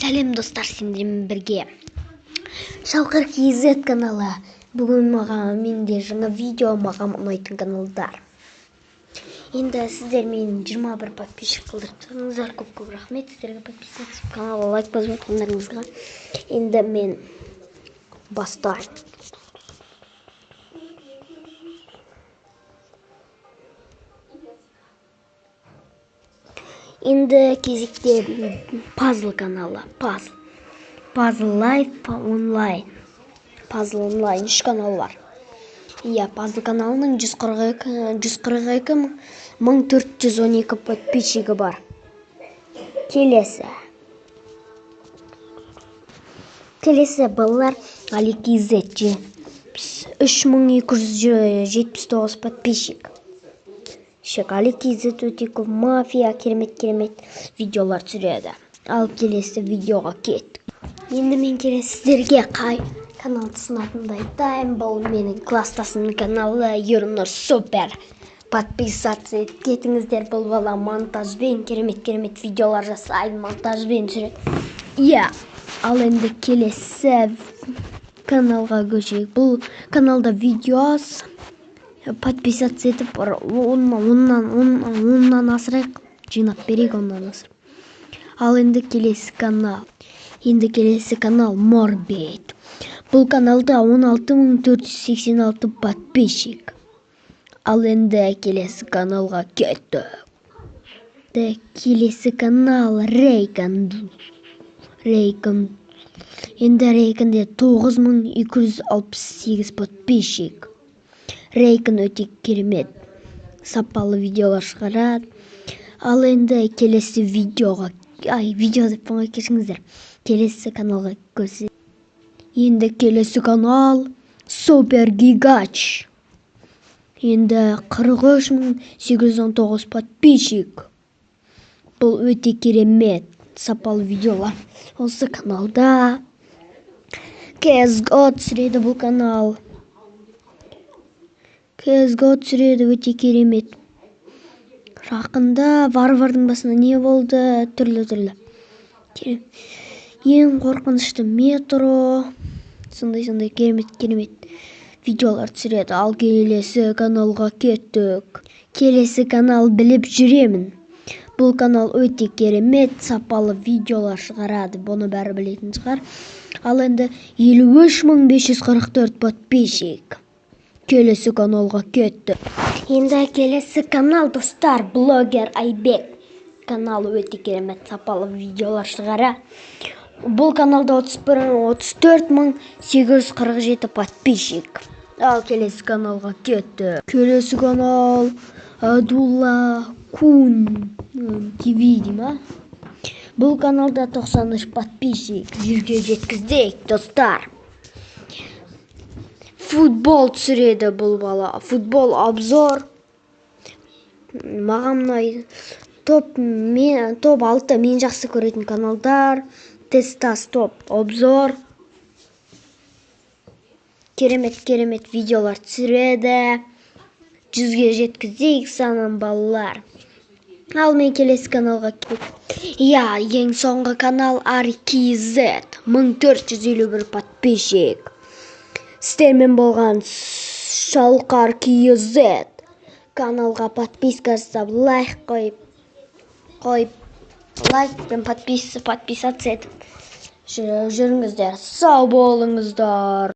Сәлем достар, сендермен бірге Шалқар KZ каналы. Бүгін менде жаңа видео маған ұнайтын каналдар. Енді сіздер мен 21 подписчик қылдырдыңыздар. Көп рахмет сіздерге, подписывайтесь, каналға лайк басып жатқандарыңызға. Енді мен бастайын. Енді кезекте пазл каналы. Пазл Life онлайн. Пазл онлайн 3 канал бар. Пазл каналының 142 412 подписчигі бар. Келесі балалар Али KZ 3279 подписчик. Али KZ өте көп мафия керемет видеолар түсіреді. Ал келесі видеоға кеттік. Енді мен келесіздерге қай канал тұсынатынымды айтайын. Бұл менің класстасымның каналы Ернұр супер. Подписаться етіңіздер. Бұл бала монтажбен керемет видеолар жасайды, монтажбен түсіреді. Ал енді келесі каналға көшейік. Бұл каналда видеос подписаться етіп, оннан асырайық, жинап берейік, оннан асырып. Ал енді келесі канал Морбет. Бұл каналда 16486 подписчик. Ал енді келесі каналға кеттік. Келесі канал Рейкон. Енді Рейконде 9268 подписчик. Рейкон өте керемет, сапалы видеолар шығарады. Ал енді келесі видео деп кешіңіздер. Келесі каналға көсі. Енді келесі канал Супер Гигач. Енді 43819 подписчик. Бұл өте керемет, сапалы видеолар. Осы каналда CSGO түсіреді бұл канал. CSGO түсіреді, өте керемет. Жақында варвардың басына не болды? Түрлі. Ең қорқынышты метро. Сондай керемет видеолар түсіреді. Ал келесі каналға кеттік. Келесі канал біліп жүремін. Бұл канал өте керемет, сапалы видеолар шығарады. Бұны бәрі білетін шығар. Ал енді 53544 подписчик. Келесі каналға кетті. Енді келесі канал достар блогер Айбек. Каналы өте керемет, сапалы видеолар шығара. Бұл каналда 34847 подписчик. Ал келесі каналға кетті. Келесі канал Адулла Кун ТВ дейма. Бұл каналда 93 подписчик. 100-ге жеткіздейік достар. Футбол түсіреді бұл бала. Футбол обзор. Маған ұнайды. Топ 6 мен жақсы көретін каналдар. Тестас топ обзор. Керемет видеолар түсіреді. 100-ге жеткізейік санын балалар. Ал мен келесі каналға кеттім. Ең соңғы канал Али KZ 1451 подписчик. Сіздермен болған Шалқар KZ. Каналға подписка жасап, лайк қойып, лайк пен подписаться етіп жүріңіздер. Сау болыңыздар.